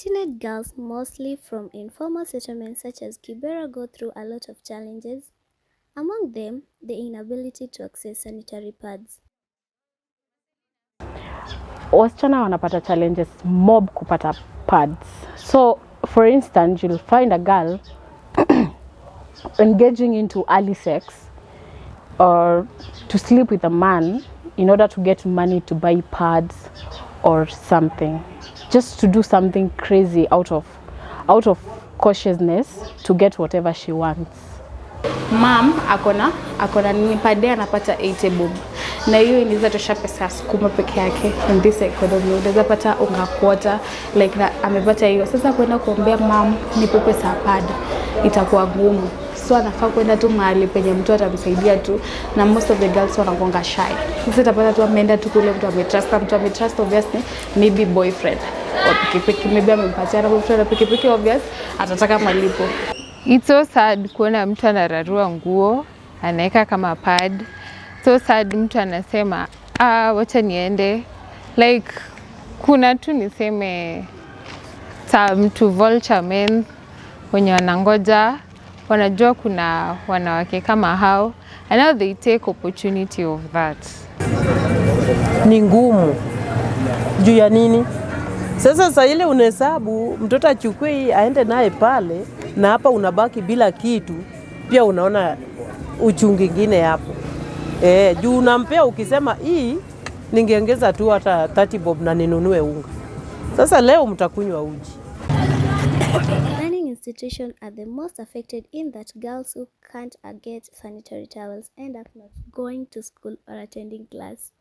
Teenage girls, mostly from informal settlements such as Kibera, go through a lot of challenges. Among them, the inability to access sanitary pads. Wasichana wanapata challenges mob kupata pads. So, for instance, you'll find a girl engaging into early sex or to sleep with a man in order to get money to buy pads or something. Just to do something crazy out of cautiousness to get whatever she wants. Mom akona nini pade anapata 80 bob. Na hiyo inaweza tosha pesa ya sukuma peke yake in this economy. Unaweza pata unga quarter like na amepata hiyo. Sasa kwenda kuombea mom nipe pesa pad itakuwa ngumu. So anafaa kwenda tu mahali penye mtu atamsaidia tu, na most of the girls wanakuanga shy. Sasa utapata tu ameenda tu kule mtu ametrust obviously maybe boyfriend or pikipiki, maybe amempatia na boyfriend na pikipiki obvious atataka malipo. It's so sad kuona mtu anararua nguo anaweka kama pad. So sad mtu anasema wacha niende, like kuna tu niseme mtu vulture men wenye wanangoja, wanajua kuna wanawake kama hao, and now they take opportunity of that. Ni ngumu juu ya nini? Sasa ile unahesabu mtoto achukue aende naye pale, na hapa unabaki bila kitu, pia unaona uchungu mwingine hapo. Juu unampea ukisema hii ningeongeza tu hata 30 bob na ninunue unga. Sasa leo mtakunywa uji. Learning institutions are the most affected in that girls who can't get sanitary towels end up not going to school or attending class.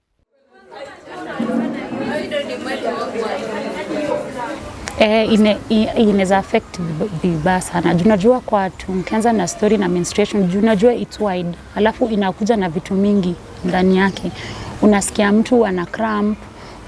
Inaweza affect vibaya sana. Unajua kwa watu mkianza na story na menstruation, unajua it's wide, alafu inakuja na vitu mingi ndani yake. Unasikia mtu ana cramp,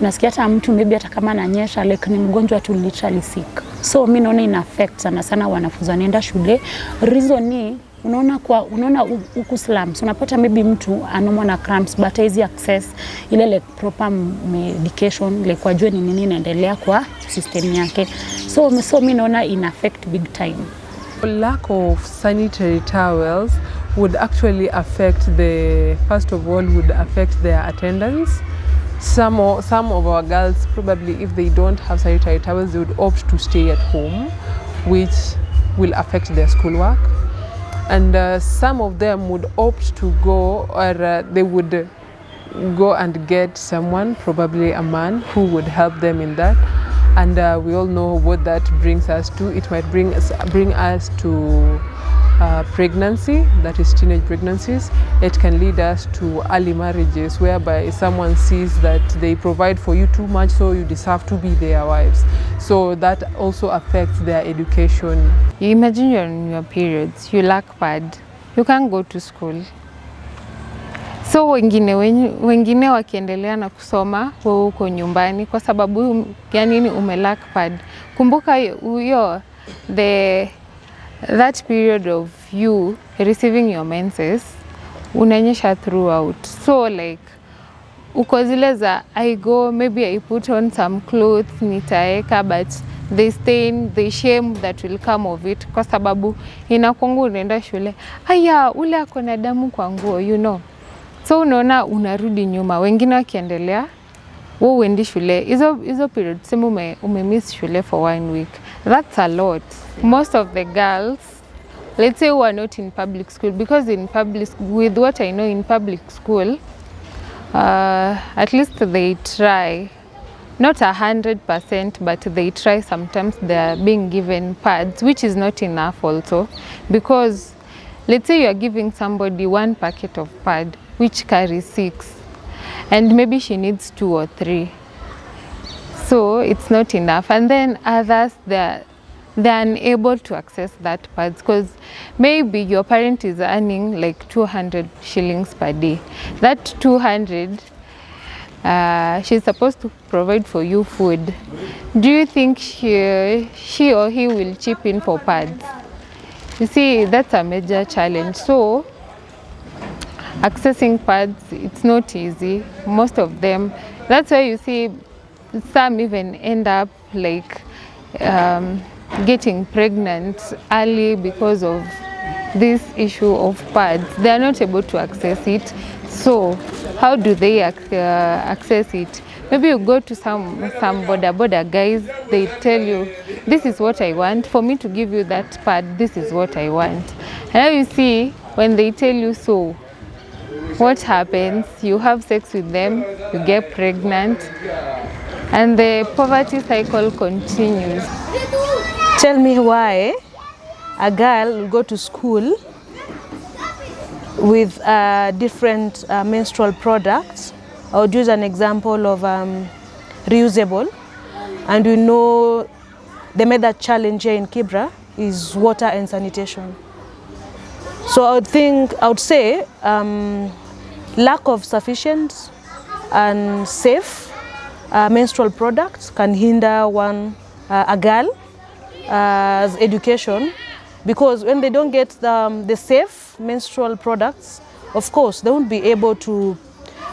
unasikia hata mtu maybe hata kama ananyesha like ni mgonjwa tu literally sick. So mimi naona ina affect sana wanafunzi wanaenda shule. Reason ni unaona huku slums unapata maybe mtu anaumwa na cramps but easy access ile like proper medication like wajue ni nini inaendelea kwa system yake. So mimi naona ina affect big time. Lack of sanitary towels would actually affect first of all would affect their attendance. Some of our girls probably, if they don't have sanitary towels, they would opt to stay at home, which will affect their schoolwork. And some of them would opt to go, or they would go and get someone, probably a man, who would help them in that. And we all know what that brings us to. It might bring us to pregnancy, that is teenage pregnancies. It can lead us to early marriages, whereby someone sees that they provide for you too much, so you deserve to be their wives. So that also affects their education. You imagine you're in your periods, you lack pad, you can't go to school. So wengine wakiendelea na kusoma wewe uko nyumbani kwa sababu ya nini umelack pad. Kumbuka hiyo that period of you receiving your menses unanyesha throughout. So like uko zile za I go, maybe I put on some clothes nitaeka, but the stain, the shame that will come of it, kwa sababu inakungu unaenda shule aya ule akona damu kwa nguo, you know. So unaona unarudi nyuma, wengine wakiendelea wewe uendi shule hizo period sema umemiss shule for 1 week. That's a lot. Most of the girls, let's say, who are not in public school, because in public, with what I know in public school, at least they try, not 100%, but they try. Sometimes they are being given pads, which is not enough also, because let's say you are giving somebody 1 packet of pad which carries 6, and maybe she needs 2 or 3, so it's not enough. And then others, they're unable to access that pads because maybe your parent is earning like 200 shillings per day. That 200, she's supposed to provide for you food. Do you think she or he will chip in for pads? You see, that's a major challenge. So accessing pads, it's not easy, most of them. That's why you see some even end up like getting pregnant early because of this issue of pads. They are not able to access it. So how do they access it? Maybe you go to some border guys, they tell you, this is what I want. For me to give you that pad, this is what I want. And now you see, when they tell you so, what happens? You have sex with them, you get pregnant, and the poverty cycle continues. Tell me why a girl will go to school with different menstrual products. I would use an example of reusable, and we know the major challenge here in Kibra is water and sanitation. So I would say lack of sufficient and safe menstrual products can hinder a girl's education, because when they don't get the safe menstrual products, of course they won't be able to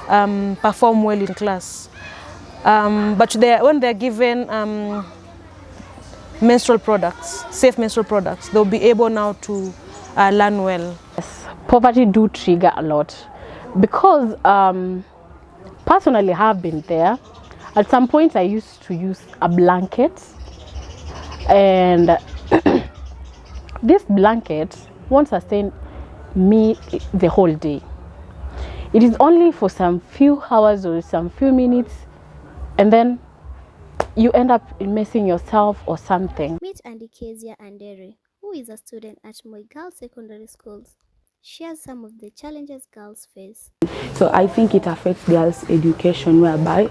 perform well in class. But when they're given menstrual products, safe menstrual products, they'll be able now to learn well. Yes, poverty do trigger a lot, because personally I have been there. At some point I used to use a blanket, and this blanket won't sustain me the whole day. It is only for some few hours or some few minutes, and then you end up messing yourself or something. Meet Andy Kezia Andere, who is a student at Moi Girls Secondary Schools. Shares some of the challenges girls face. So I think it affects girls' education, whereby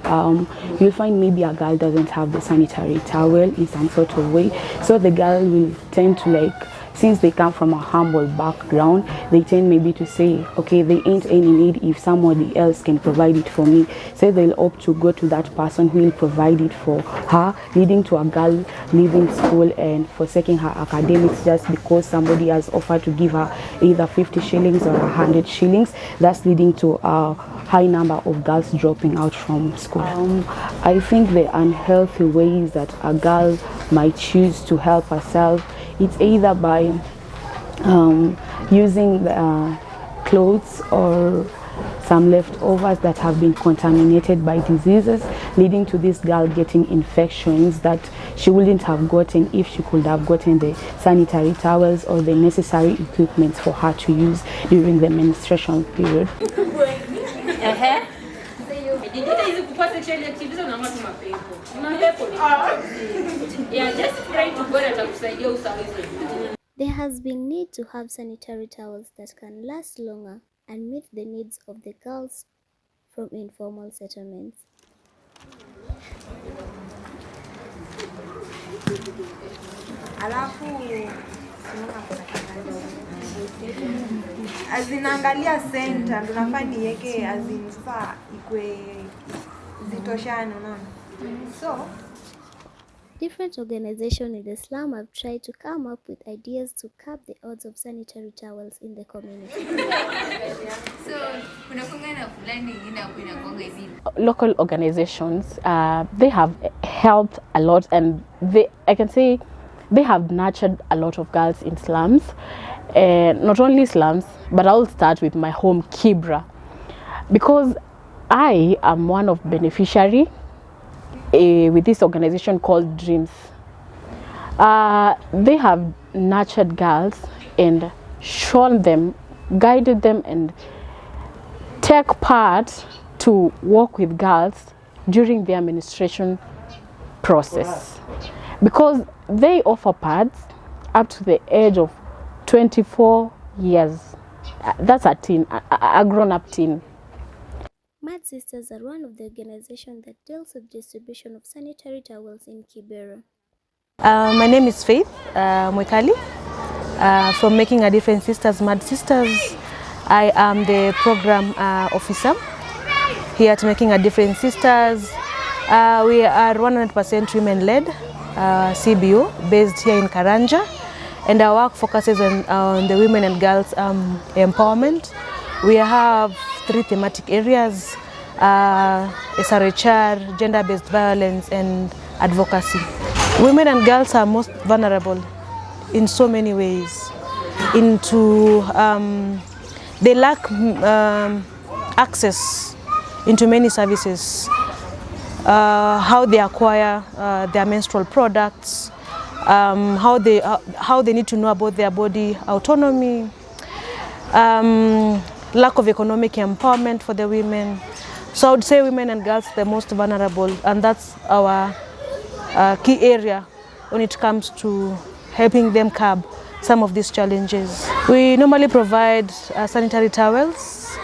you'll find maybe a girl doesn't have the sanitary towel in some sort of way. So the girl will tend to, since they come from a humble background, they tend maybe to say, okay, they ain't any need if somebody else can provide it for me. So they'll opt to go to that person who will provide it for her, leading to a girl leaving school and forsaking her academics just because somebody has offered to give her either 50 shillings or 100 shillings. That's leading to a high number of girls dropping out from school. I think the unhealthy ways that a girl might choose to help herself, it's either by using clothes or some leftovers that have been contaminated by diseases, leading to this girl getting infections that she wouldn't have gotten if she could have gotten the sanitary towels or the necessary equipment for her to use during the menstruation period. There has been need to have sanitary towels that can last longer and meet the needs of the girls from informal settlements. Azinaangalia center ndo nafaa niweke sasa ikwe zitoshane, unaona. So different organizations in the slum have tried to come up with ideas to curb the odds of sanitary towels in the community. Local organizations, they have helped a lot, and I can say they have nurtured a lot of girls in slums. Not only slums, but I'll start with my home, Kibra, because I am one of beneficiary with this organization called Dreams. They have nurtured girls and shown them, guided them, and take part to work with girls during their menstruation process, because they offer pads up to the age of 24 years. That's a teen, a grown-up teen. Mad Sisters are one of the organizations that deals with distribution of sanitary towels in Kibera. My name is Faith Mwekali from Making a Difference Sisters, Mad Sisters. I am the program officer here at Making a Difference Sisters. We are 100% women-led CBO based here in Karanja, and our work focuses on the women and girls empowerment. We have 3 thematic areas: SRHR, gender-based violence, and advocacy. Women and girls are most vulnerable in so many ways. They lack access into many services, how they acquire their menstrual products, how they need to know about their body autonomy, lack of economic empowerment for the women. So I would say women and girls are the most vulnerable, and that's our key area when it comes to helping them curb some of these challenges. We normally provide sanitary towels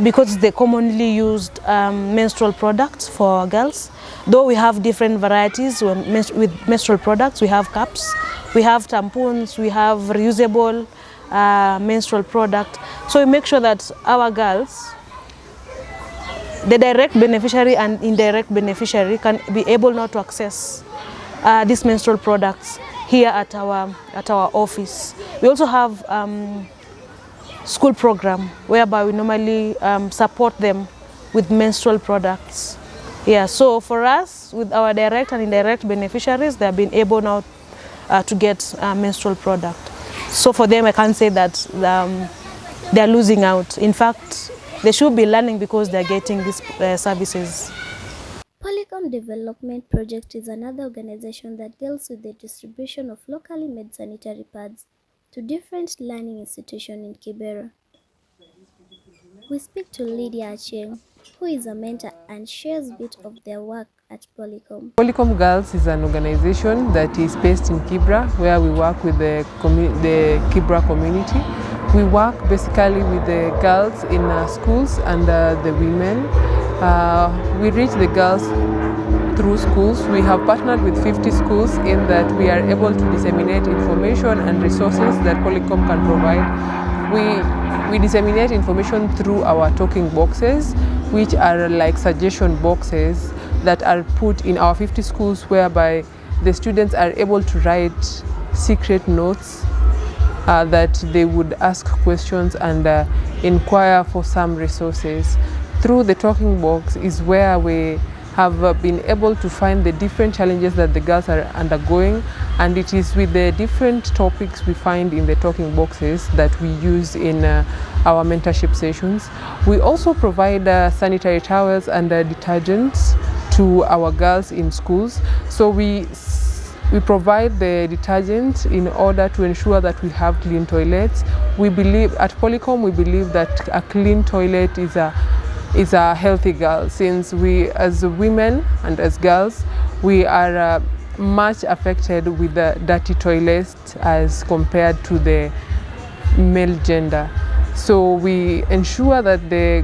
because they're commonly used menstrual products for girls. Though we have different varieties with menstrual products, we have cups, we have tampons, we have reusable menstrual product. So we make sure that our girls, the direct beneficiary and indirect beneficiary, can be able now to access these menstrual products here at our office. We also have school program whereby we normally support them with menstrual products. Yeah, so for us, with our direct and indirect beneficiaries, they have been able now to get menstrual product. So for them, I can't say that they are losing out. In fact, they should be learning because they are getting these services. Polycom Development Project is another organization that deals with the distribution of locally made sanitary pads to different learning institutions in Kibera. We speak to Lydia Acheng, who is a mentor and shares a bit of their work at Polycom. Polycom Girls is an organization that is based in Kibra, where we work with the Kibra community. We work basically with the girls in schools and the women. We reach the girls through schools. We have partnered with 50 schools in that we are able to disseminate information and resources that Polycom can provide. We disseminate information through our talking boxes, which are like suggestion boxes that are put in our 50 schools, whereby the students are able to write secret notes that they would ask questions and inquire for some resources. Through the talking box is where we have been able to find the different challenges that the girls are undergoing, and it is with the different topics we find in the talking boxes that we use in our mentorship sessions. We also provide sanitary towels and detergents to our girls in schools. So we provide the detergent in order to ensure that we have clean toilets. We believe at Polycom, we believe that a clean toilet is a healthy girl, since we as women and as girls, we are much affected with the dirty toilets as compared to the male gender. So we ensure that the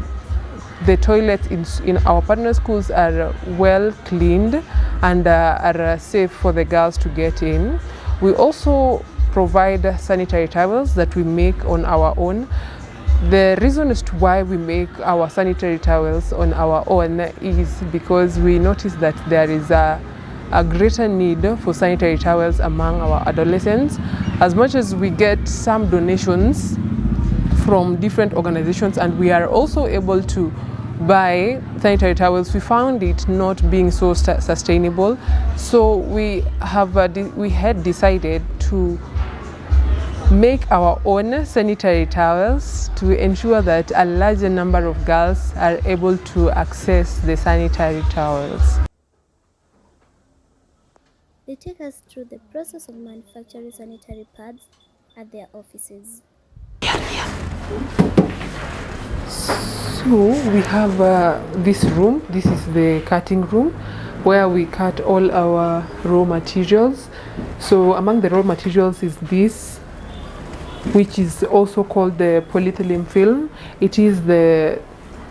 toilets in our partner schools are well cleaned and are safe for the girls to get in. We also provide sanitary towels that we make on our own. The reason as to why we make our sanitary towels on our own is because we notice that there is a greater need for sanitary towels among our adolescents. As much as we get some donations from different organizations and we are also able to buy sanitary towels, we found it not being so sustainable. So we had decided to make our own sanitary towels to ensure that a larger number of girls are able to access the sanitary towels. They take us through the process of manufacturing sanitary pads at their offices. So we have this room. This is the cutting room where we cut all our raw materials. So among the raw materials is this, which is also called the polyethylene film. It is the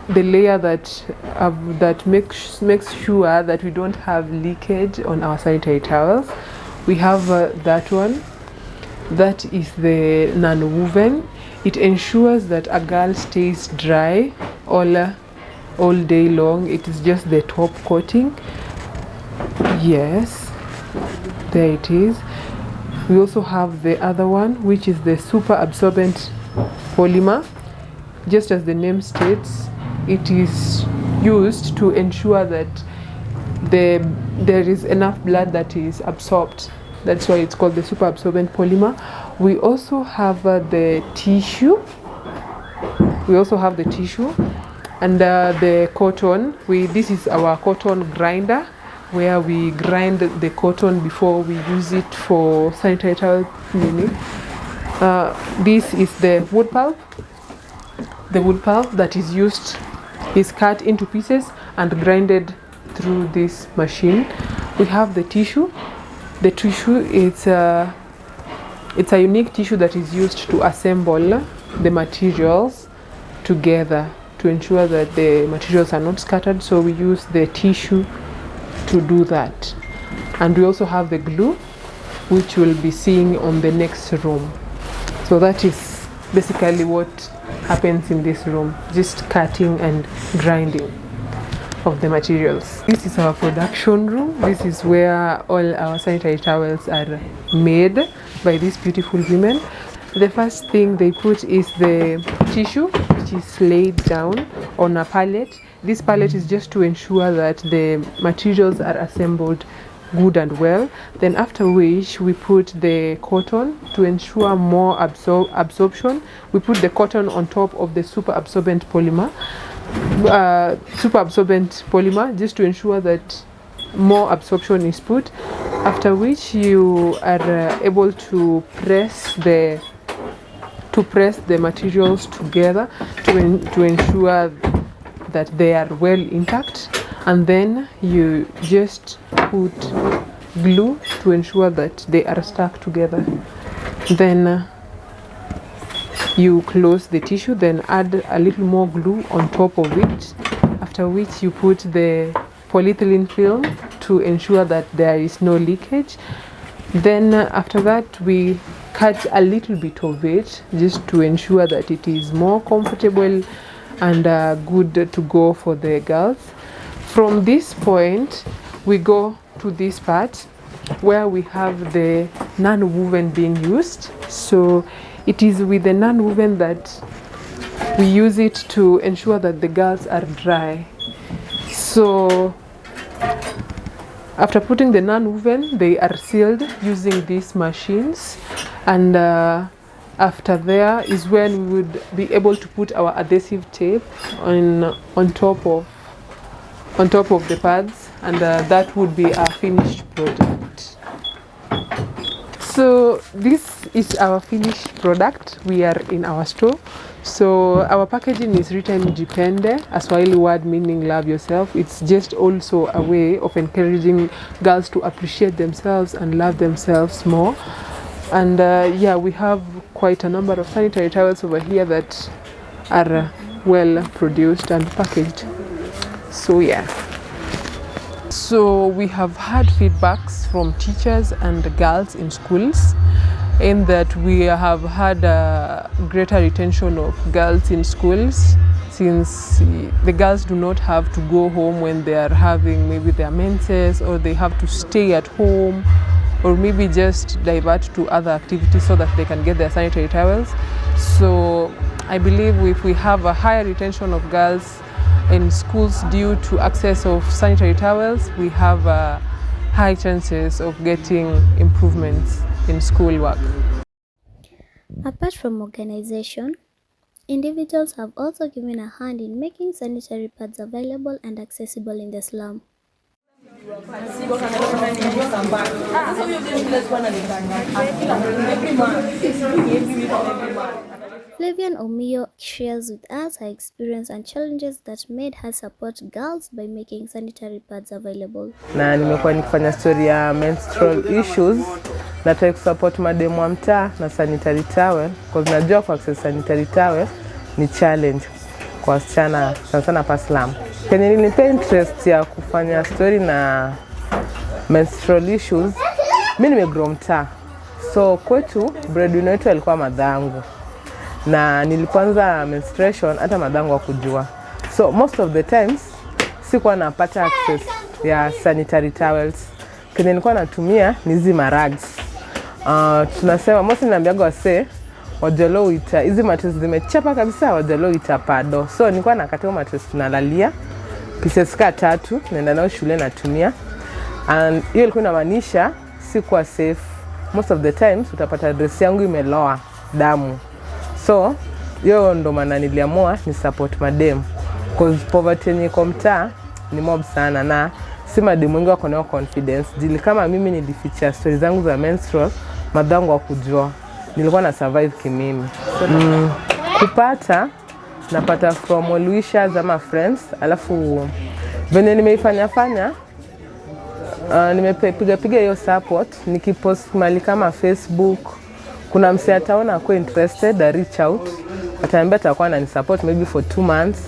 layer that makes sure that we don't have leakage on our sanitary towels. We have that one. That is the non-woven. It ensures that a girl stays dry all day long. It is just the top coating. Yes, there it is. We also have the other one, which is the super absorbent polymer. Just as the name states, it is used to ensure that there is enough blood that is absorbed. That's why it's called the super absorbent polymer. We also have the tissue. And the cotton. This is our cotton grinder, where we grind the cotton before we use it for sanitary towel cleaning. This is the wood pulp. The wood pulp that is used is cut into pieces and grinded through this machine. We have the tissue. The tissue it's a unique tissue that is used to assemble the materials together to ensure that the materials are not scattered. So we use the tissue to do that. And we also have the glue, which we'll be seeing on the next room. So that is basically what happens in this room, just cutting and grinding of the materials. This is our production room. This is where all our sanitary towels are made by these beautiful women. The first thing they put is the tissue, which is laid down on a pallet. This pallet is just to ensure that the materials are assembled good and well. Then after which we put the cotton to ensure more absorption. We put the cotton on top of the super absorbent polymer. Just to ensure that more absorption is put. After which you are able to press the materials together to ensure that they are well intact, and then you just put glue to ensure that they are stuck together. Then you close the tissue, then add a little more glue on top of it, after which you put the polyethylene film to ensure that there is no leakage. Then after that we cut a little bit of it just to ensure that it is more comfortable and good to go for the girls. From this point we go to this part where we have the non-woven being used. So it is with the non-woven that we use it to ensure that the girls are dry. So after putting the non-woven, they are sealed using these machines, and after there is when we would be able to put our adhesive tape on top of the pads, and that would be our finished product. So this is our finished product. We are in our store. So our packaging is written Jipende, a Swahili word meaning love yourself. It's just also a way of encouraging girls to appreciate themselves and love themselves more. And yeah, we have quite a number of sanitary towels over here that are well produced and packaged. So yeah. So we have had feedbacks from teachers and girls in schools, in that we have had a greater retention of girls in schools, since the girls do not have to go home when they are having maybe their menses, or they have to stay at home, or maybe just divert to other activities so that they can get their sanitary towels. So I believe if we have a higher retention of girls in schools due to access of sanitary towels, we have high chances of getting improvements in schoolwork. Apart from organization, individuals have also given a hand in making sanitary pads available and accessible in the slum. Flavian Omio shares with us her experience and challenges that made her support girls by making sanitary pads available. Na nimekuwa nikifanya story ya menstrual issues, na try kusupport mademu wa mtaa na sanitary towel, because najua kwa access sanitary towel ni challenge kwa wasichana sana pa slum. Kenye nilipa interest ya kufanya story na menstrual issues, mimi nimegrow mtaa. So kwetu breadwinner wetu alikuwa madhangu. Na nilipoanza menstruation hata madhangu hakujua. So most of the times sikuwa napata access ya sanitary towels. Kenye nilikuwa natumia ni hizi marags. Tunasema most ninaambiaga wase wajalo hizi mattress zimechapa kabisa, wajalo pado. So nilikuwa nakatia mattress tunalalia pieces ka 3 naenda nao shule natumia, and hiyo ilikuwa inamaanisha si kwa safe. Most of the times utapata dress yangu imeloa damu, so hiyo ndo maana niliamua ni support madem, cause poverty yenye iko mtaa ni mob sana, na si madem wengi wako na confidence. Jili kama mimi nilificha stories zangu za menstrual, madhangu wakujua, nilikuwa na survive kimimi. Kupata napata from well wishers ama friends, alafu venye nimeifanya nimepiga hiyo support, nikipost mali kama Facebook, kuna msee ataona ako interested, a reach out, ataniambia atakuwa ananisupport maybe for 2 months.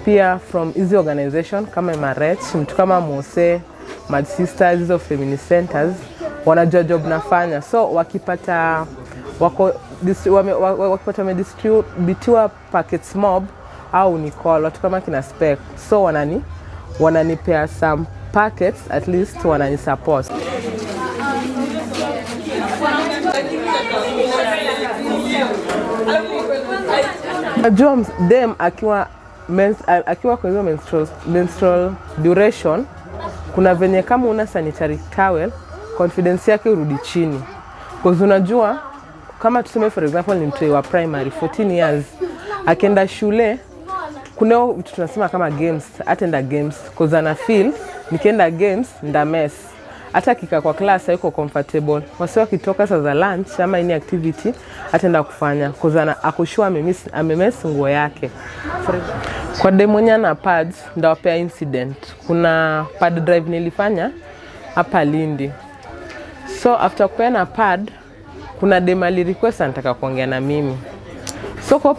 Pia from easy organization kama Marech, mtu kama Mose, Mad Sisters, hizo feminist centers wanajua job nafanya, so wakipata wamedistributiwa packets mob au ni call watu kama kina spec, so wananipea some packets, at least wanani support. Najua dem akiwa kwa hiyo menstrual duration, kuna venye kama una sanitary towel, confidence yake urudi chini. Because unajua kama tuseme for example ni mtu wa primary 14 years, akienda shule kuna vitu tunasema kama games, atenda games, cause ana feel nikienda games nda mess. Hata kika kwa class haiko comfortable. Wasi wakitoka saa za lunch ama any activity atenda kufanya, cause akushua amemiss nguo yake. Kwa demonya na pads ndawapea incident. Kuna pad drive nilifanya hapa Lindi. So after kupeana pad, kuna dema li request anataka kuongea na mimi. So kwa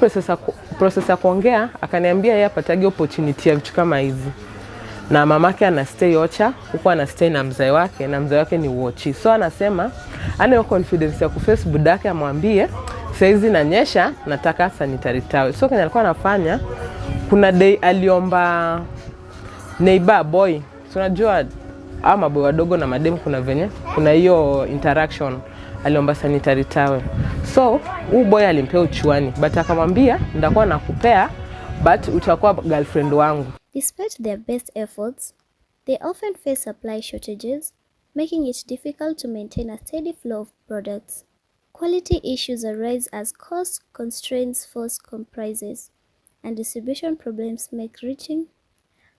process ya kuongea akaniambia yeye apatagi opportunity ya vitu kama hizi. Na mamake ana stay Ocha, huko ana stay na mzee wake, na mzee wake ni Wochi. So anasema ana confidence ya kuface budake amwambie saizi nanyesha nataka sanitary towel. So kenya alikuwa anafanya, kuna day aliomba neighbor boy. So unajua ama boy wadogo na mademu kuna hiyo interaction, aliomba sanitary towel. So huyu boy alimpea uchuani, but akamwambia ndakuwa nakupea but utakuwa girlfriend wangu. Despite their best efforts, they often face supply shortages, making it difficult to maintain a steady flow of products. Quality issues arise as cost constraints force comprises, and distribution problems make reaching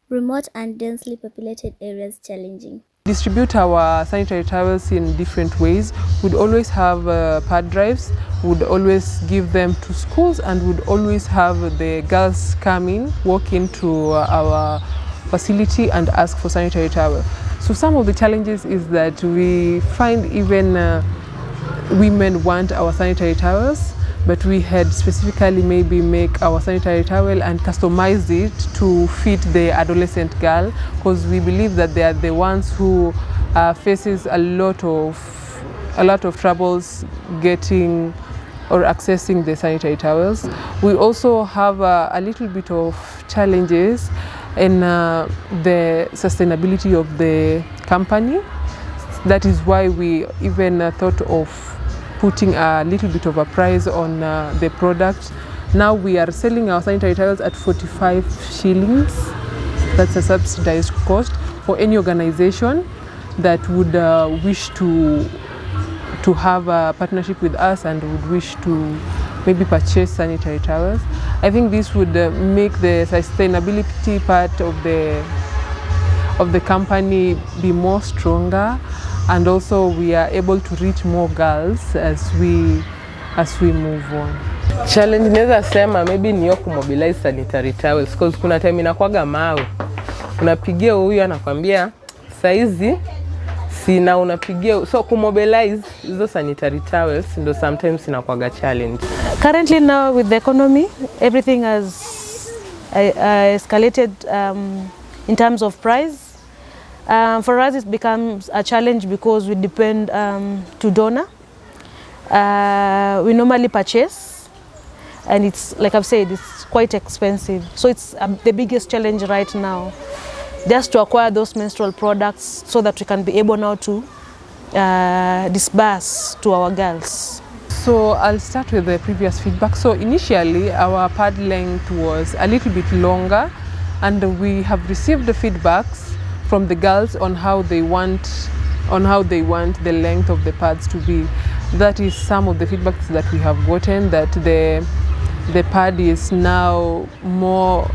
remote and densely populated areas challenging. Distribute our sanitary towels in different ways. We'd always have pad drives, would always give them to schools, and would always have the girls come in, walk into our facility and ask for sanitary towel. So some of the challenges is that we find even women want our sanitary towels, but we had specifically maybe make our sanitary towel and customize it to fit the adolescent girl, because we believe that they are the ones who faces a lot of troubles getting or accessing the sanitary towels. We also have a little bit of challenges in the sustainability of the company. That is why we even thought of putting a little bit of a price on the product. Now we are selling our sanitary towels at 45 shillings. That's a subsidized cost for any organization that would wish to have a partnership with us and would wish to maybe purchase sanitary towels. I think this would make the sustainability part of the company be more stronger, and also we are able to reach more girls as we move on. Challenge naweza sema maybe ni yo kumobilize sanitary towels, because kuna time inakuwaga mawe. Unapigia huyu anakuambia saizi sina, unapigia, so kumobilize hizo sanitary towels ndo sometimes inakuwaga challenge. Currently now with the economy, everything has escalated in terms of price. For us it becomes a challenge because we depend to donor. We normally purchase, and it's like I've said, it's quite expensive. So it's the biggest challenge right now, just to acquire those menstrual products so that we can be able now to disburse to our girls. So I'll start with the previous feedback. So initially our pad length was a little bit longer, and we have received the feedbacks from the girls on how they want the length of the pads to be. That is some of the feedbacks that we have gotten, that the pad is now more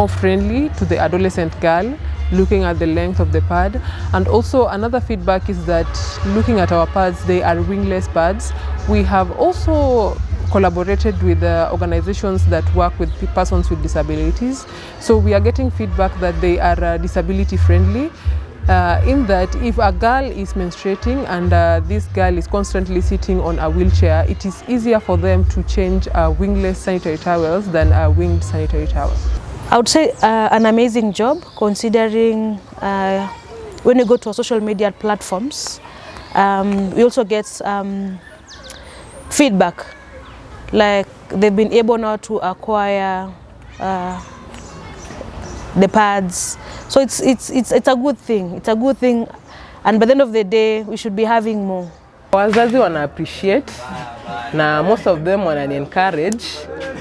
friendly to the adolescent girl, looking at the length of the pad. And also another feedback is that looking at our pads, they are wingless pads. We have also collaborated with organizations that work with persons with disabilities. So we are getting feedback that they are disability friendly, in that if a girl is menstruating and this girl is constantly sitting on a wheelchair, it is easier for them to change wingless sanitary towels than a winged sanitary towel. I would say an amazing job, considering when you go to our social media platforms, we also get feedback, like they've been able now to acquire the pads. So it's a good thing. It's a good thing, and by the end of the day, we should be having more. Wazazi wana appreciate na most of them wana encourage,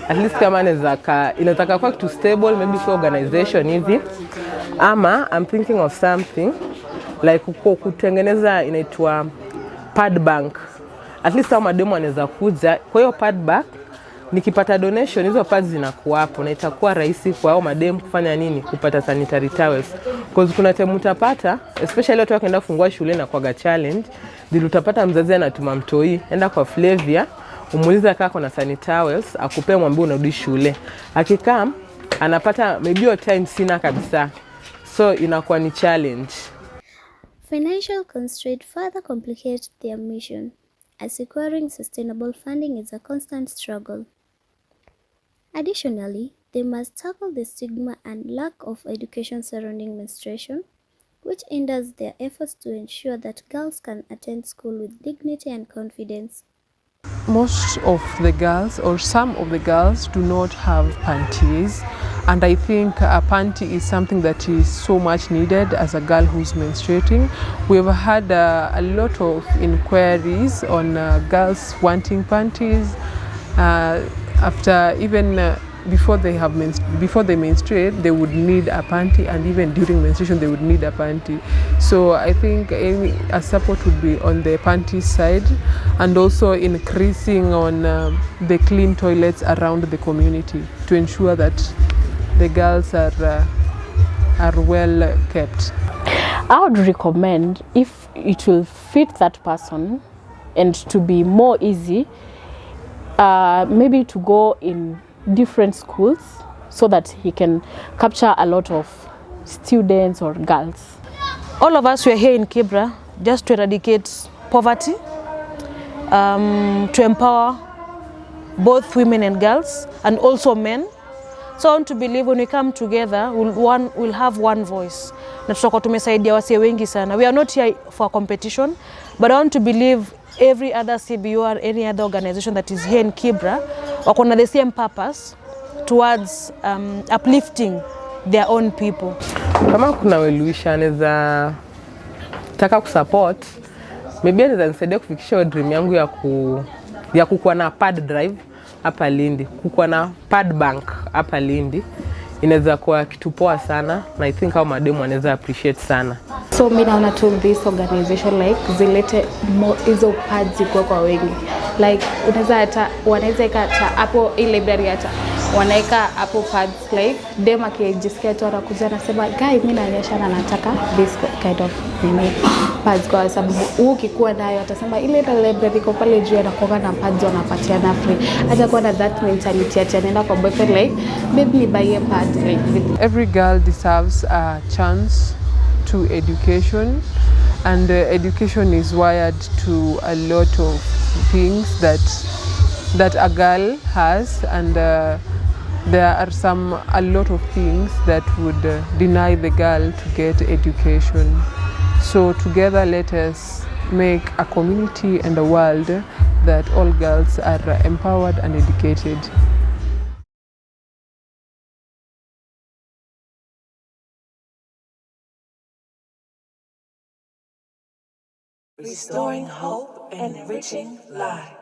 at least kama inataka kwa kitu stable, maybe kwa organization hivi. Ama I'm thinking of something like kutengeneza inaitwa pad bank. At least kama mademu wanaweza kuja kwa hiyo pad bank, nikipata donation hizo pads zinakuwa hapo na itakuwa rahisi kwa hao mademu kufanya nini, kupata sanitary towels. Because kuna time utapata, especially watu wakienda kufungua shule na kwa challenge, ndio utapata mzazi anatuma mtoi enda kwa Flavia, umuuliza kama kuna sanitary towels, akupe mwambie unarudi shule. Akikam anapata maybe your time sina kabisa. So inakuwa ni challenge. Financial constraint further complicate their mission, as securing sustainable funding is a constant struggle. Additionally, they must tackle the stigma and lack of education surrounding menstruation, which hinders their efforts to ensure that girls can attend school with dignity and confidence. Most of the girls, or some of the girls, do not have panties, and I think a panty is something that is so much needed as a girl who's menstruating. We've had a lot of inquiries on girls wanting panties after even before they menstruate, they would need a panty, and even during menstruation they would need a panty. So I think a support would be on the panty side, and also increasing on the clean toilets around the community to ensure that the girls are well kept. I would recommend, if it will fit that person and to be more easy, maybe to go in different schools so that he can capture a lot of students or girls. All of us were here in Kibra just to eradicate poverty, to empower both women and girls, and also men. So I want to believe when we come together, we'll have one voice. Na tutakuwa tumesaidia wasee wengi sana. We are not here for competition, but I want to believe every other CBO or any other organization that is here in Kibra wako na the same purpose towards uplifting their own people. Kama kuna weluisha anaweza taka kusupport, maybe anaweza nisaidia kufikisha dream yangu ya kukuwa na pad drive hapa Lindi, kukuwa na pad bank hapa Lindi. Inaweza kuwa kitu poa sana, na I think hao mademu wanaweza appreciate sana. So mimi naona to this organization like zilete hizo pads kwa wengi. Like wanaweza hata hapo ile library hata wanaweka hapo pads, like dem akijisikia tu anakuja anasema guy mimi naonyesha na nataka this kind of pads, kwa sababu ukikuwa nayo atasema ile library iko pale juu anakuwa na pads wanapatia na free. Hata kwa na that mentality ati anaenda kwa boyfriend like maybe ni buy a pad like with. Every girl deserves a chance to education, and education is wired to a lot of things that a girl has, and there are a lot of things that would deny the girl to get education. So together let us make a community and a world that all girls are empowered and educated. Restoring hope and enriching lives.